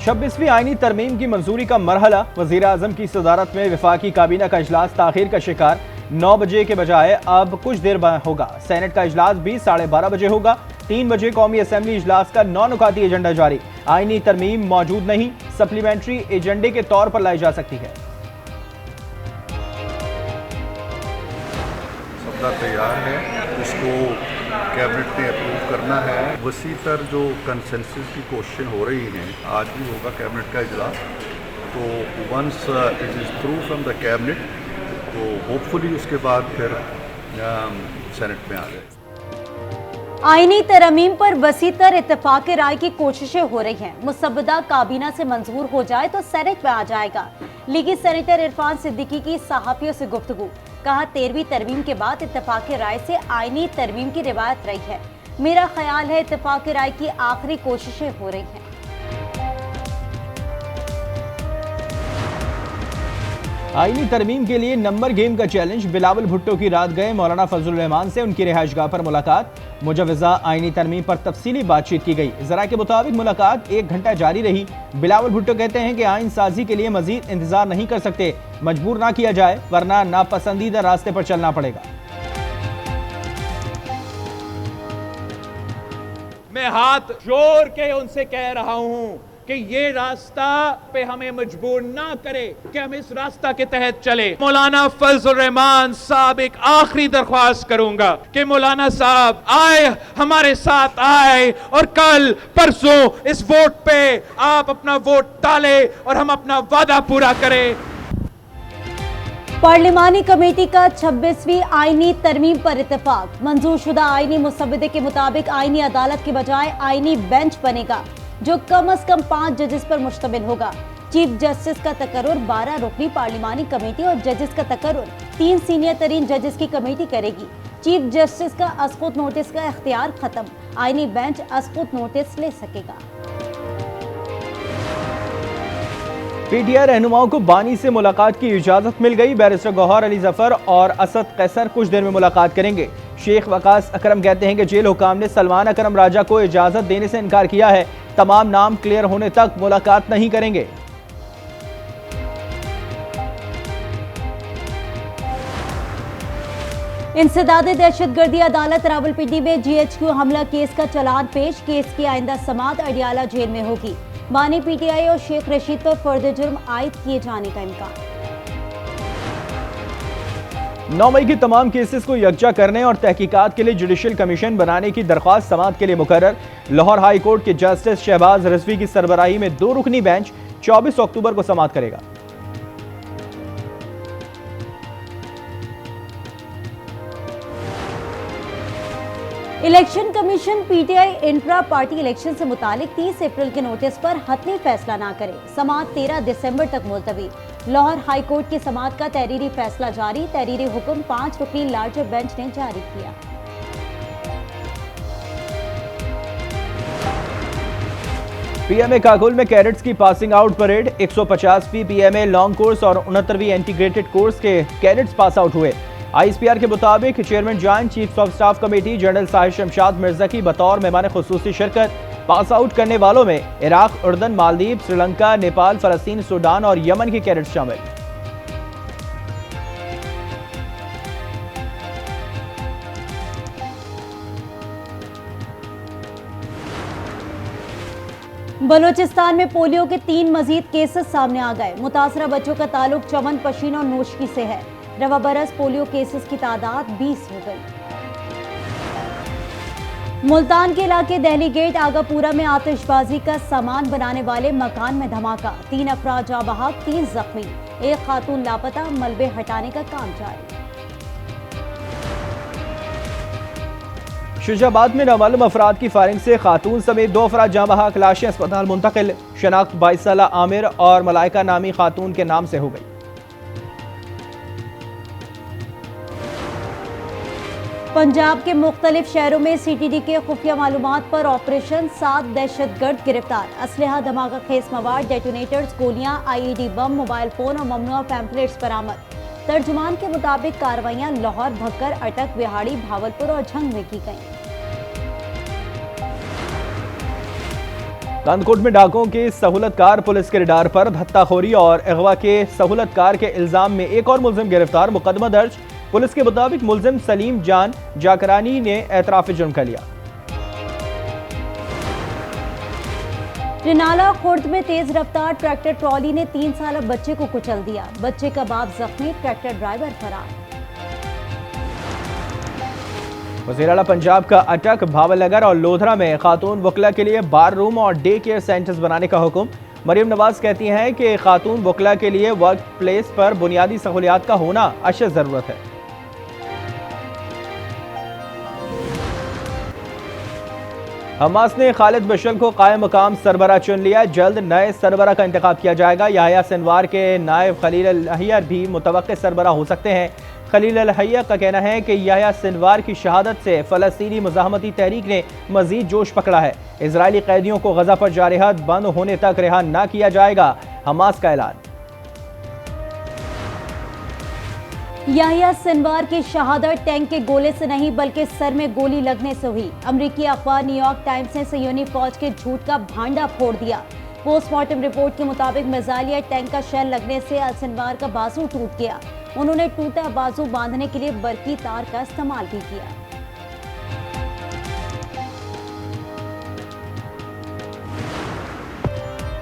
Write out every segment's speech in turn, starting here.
26वीं आईनी तरमीम की मंजूरी का मरहला वजीर आजम की सदारत में वफाकी काबीना का इजलास ताखीर का शिकार। 9 बजे के बजाय अब कुछ देर होगा। सेनेट का इजलास भी 12:30 बजे होगा। 3 बजे कौमी असम्बली इजलास का 9 नुकाती एजेंडा जारी। आईनी तरमीम मौजूद नहीं, सप्लीमेंट्री एजेंडे के तौर पर लाई जा सकती है। सप्ताह तैयार है, इसको कैबिनेट ने अप्रूव करना है। वसी तर जो कंसेंसस की क्वेश्चन हो रही हैं, आज भी होगा कैबिनेट का इजलास। तो once it is through from the cabinet, तो होपफुली उसके बाद फिर सेनेट में आ जाए। आईनी तरमीम पर वसीतर इत्तेफाक राय की कोशिशें हो रही हैं। मुसब्बदा काबीना से मंजूर हो जाए तो सेनेट में आ जाएगा। लीगी सेनेटर इरफान सिद्दीकी की सहाफियों से गुफ्तगू, कहा 13वीं तरमीम के बाद इत्तेफाक राय से आईनी तरमीम की रिवायत रही है। मेरा ख्याल है इत्तेफाक राय की आखिरी कोशिशें हो रही हैं। आईनी तरमीम के लिए नंबर गेम का चैलेंज। बिलावल भुट्टो की रात गए मौलाना फजलुर रहमान से उनकी रिहाइशगाह पर मुलाकात। मुजवजा आईनी तरमीम पर तफसीली बातचीत की गई। जरा के मुताबिक मुलाकात 1 घंटा जारी रही। बिलावल भुट्टो कहते हैं कि आइन साजी के लिए मजीद इंतजार नहीं कर सकते, मजबूर ना किया जाए वरना नापसंदीदा रास्ते पर चलना पड़ेगा। मैं हाथ जोड़ के उनसे कह रहा हूं कि ये रास्ता पे हमें मजबूर ना करे कि हम इस रास्ता के तहत चले। मौलाना फजलुर रहमान साहब, एक आखिरी दरख्वास्त करूंगा कि मौलाना साहब आए, हमारे साथ आए और कल परसों इस वोट पे आप अपना वोट डालें और हम अपना वादा पूरा करें। पार्लिमानी कमेटी का 26वीं आईनी तरमीम पर इत्तेफाक। मंजूरशुदा आईनी मुसव्वदे के मुताबिक आईनी अदालत के बजाय आईनी बेंच बनेगा जो कम अज कम 5 जजेस पर मुश्तमिल होगा। चीफ जस्टिस का तकर्रुर 12 रुकनी पार्लिमानी कमेटी और जजेस का तकर्रुर 3 सीनियर तरीन जजेस की कमेटी करेगी। चीफ जस्टिस का अस्कुत नोटिस का इख्तियार खत्म, आईनी बेंच अस्कुत नोटिस ले सकेगा। पीटीआई रहनुमाओं को बानी से मुलाकात की इजाजत मिल गई। बैरिस्टर गौहर अली जफर और असद कैसर कुछ देर में मुलाकात करेंगे। शेख वकास अकरम कहते हैं कि जेल हुकाम ने सलमान अकरम राजा को इजाजत देने से इनकार किया है। तमाम नाम क्लियर होने तक मुलाकात नहीं करेंगे। इंसदाद दहशतगर्दी अदालत रावलपिंडी में GHQ हमला केस का चालान पेश। केस की आइंदा समाअत अडियाला जेल में होगी। बानी PTI और शेख रशीद पर फर्द जुर्म आयद किए जाने का इम्कान। 9 मई की तमाम केसेस को यकजा करने और तहकीकात के लिए जुडिशल कमीशन बनाने की दरख्वास्त समाअत के लिए मुकर्रर। लाहौर हाई कोर्ट के जस्टिस शहबाज रिजवी की सरबराही में 2 रुकनी बेंच 24 अक्टूबर को समाअत करेगा। Election commission PTI intra party election से मुतालिक 30 अप्रैल के नोटिस पर हतमी फैसला ना करे। समाअत 13 दिसंबर तक मुलतवी। लाहौर हाई कोर्ट की समाअत का तहरीरी फैसला जारी। तहरीरी हुक्म 5 रुकनी लार्जर बेंच ने जारी किया। PMA काकुल में कैडेट्स की पासिंग आउट परेड। 150वीं PMA लॉन्ग कोर्स और 69वीं इंटीग्रेटेड कोर्स के कैडेट्स पास आउट हुए। ISPR के मुताबिक chairman joint chiefs of staff committee general Sahir Shamshad Mirza की बतौर मेहमान खुसूसी शिरकत। पास आउट करने वालों में इराक, उर्दन, मालदीव, श्रीलंका, नेपाल, फलस्तीन, सूडान और यमन के कैडेट्स शामिल। बलूचिस्तान में पोलियो के 3 मजीद केसेस सामने आ गए। मुतासरा बच्चों का ताल्लुक चमन, पशीन और नोशकी से है। रवा बरस पोलियो केसेस की तादाद 20 हो गई। मुल्तान के इलाके दहली गेट आगापुरा में आतिशबाजी का सामान बनाने वाले मकान में धमाका। 3 अफराद जाँ बहक, 3 जख्मी। एक खातून लापता, मलबे हटाने का काम जारी। शुजाबाद में नामालूम अफराद की फायरिंग से खातून समेत 2 अफराद जाँ बहक, लाशें अस्पताल मुंतकिल। शनाख्त 22 साल आमिर और मलाइका नामी खातून के नाम से हो गई। पंजाब के मुख्तलिफ शहरों में CTD के खुफिया मालूमात पर ऑपरेशन। 7 दहशतगर्द गिरफ्तार। असलहा, धमाका खेज मवाद, डेटोनेटर्स, गोलियां, IED बम, मोबाइल फोन और ममनुआ पैम्पलेट्स बरामद। तर्जुमान के मुताबिक कार्रवाइयां लाहौर, भक्कर, अटक, बिहाड़ी, भावलपुर और झंग में की गईं। कानकोट में डाकुओं की सहूलतकार पुलिस के रडार पर भत्ताखोरी और अगवा के सहूलतकार के इल्जाम में एक और मुलजिम गिरफ्तार, मुकदमा दर्ज। पुलिस के मुताबिक मुलजिम सलीम जान जाकरानी ने एतराफ जुर्म कर लिया। रिनाला खुर्द में तेज रफ्तार ट्रैक्टर ट्रॉली ने 3 साल बच्चे को कुचल दिया। बच्चे का बाप जख्मी, ट्रैक्टर ड्राइवर फरार। वज़ीर आला पंजाब का अटक, भावलनगर और लोधरा में खातून वकला के लिए बार रूम और डे केयर सेंटर्स बनाने का हुक्म। मरियम नवाज कहती हैं कि खातून वकला के लिए वर्क प्लेस पर बुनियादी सहूलियात का होना अशद ज़रूरत है। हमास ने खालिद बशर को कायम मकाम सरबरा चुन लिया। जल्द नए सरबरा का इंतखाब किया जाएगा। याह्या सिनवार के नायब खलील अल हैया भी मुतवक्किल सरबरा हो सकते हैं। खलील अल हैया का कहना है कि याह्या सिनवार की शहादत से फ़लस्तीनी मुज़ाहमती तहरीक ने मज़ीद जोश पकड़ा है। इजरायली कैदियों को गज़ा पर जारहात बंद होने तक रिहा न किया जाएगा, हमास का ऐलान। याह्या सिनवार की शहादत टैंक के गोले से नहीं बल्कि सर में गोली लगने से हुई। अमरीकी अखबार न्यूयॉर्क टाइम्स ने सयोनी फौज के झूठ का भांडा फोड़ दिया। पोस्टमार्टम रिपोर्ट के मुताबिक मिसाइल टैंक का शेल लगने से अल सिनवार का बाजू टूट गया। उन्होंने टूटा बाजू बांधने के लिए बरकी तार का इस्तेमाल भी किया।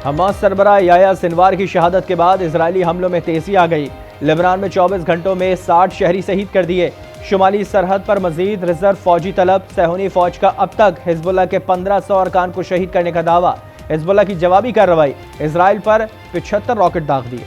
हमास सरबरा याह्या सिनवार की शहादत के बाद इजरायली हमलों में तेजी आ गई। लेबनान में 24 घंटों में 60 शहरी शहीद कर दिए। शुमाली सरहद पर मजीद रिजर्व फौजी तलब। सहूनी फौज का अब तक हिजबुल्लाह के 1500 अरकान को शहीद करने का दावा। हिजबुल्लाह की जवाबी कार्रवाई, इजराइल पर 75 रॉकेट दाग दिए।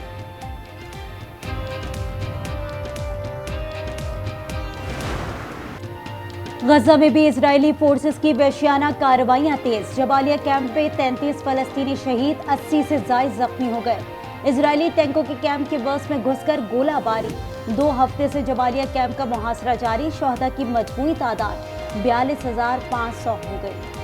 गजा में भी इजरायली फोर्सेस की वहशियाना कार्रवाइयां तेज। जबालिया कैंप में 33 फलस्तीनी शहीद, 80 से ज्यादा जख्मी हो गए। इजरायली टैंकों के कैंप के बस में घुसकर गोलाबारी। 2 हफ्ते से जबालिया कैंप का मुहासरा जारी। शहदा की मजमूई तादाद 42,500 हो गई।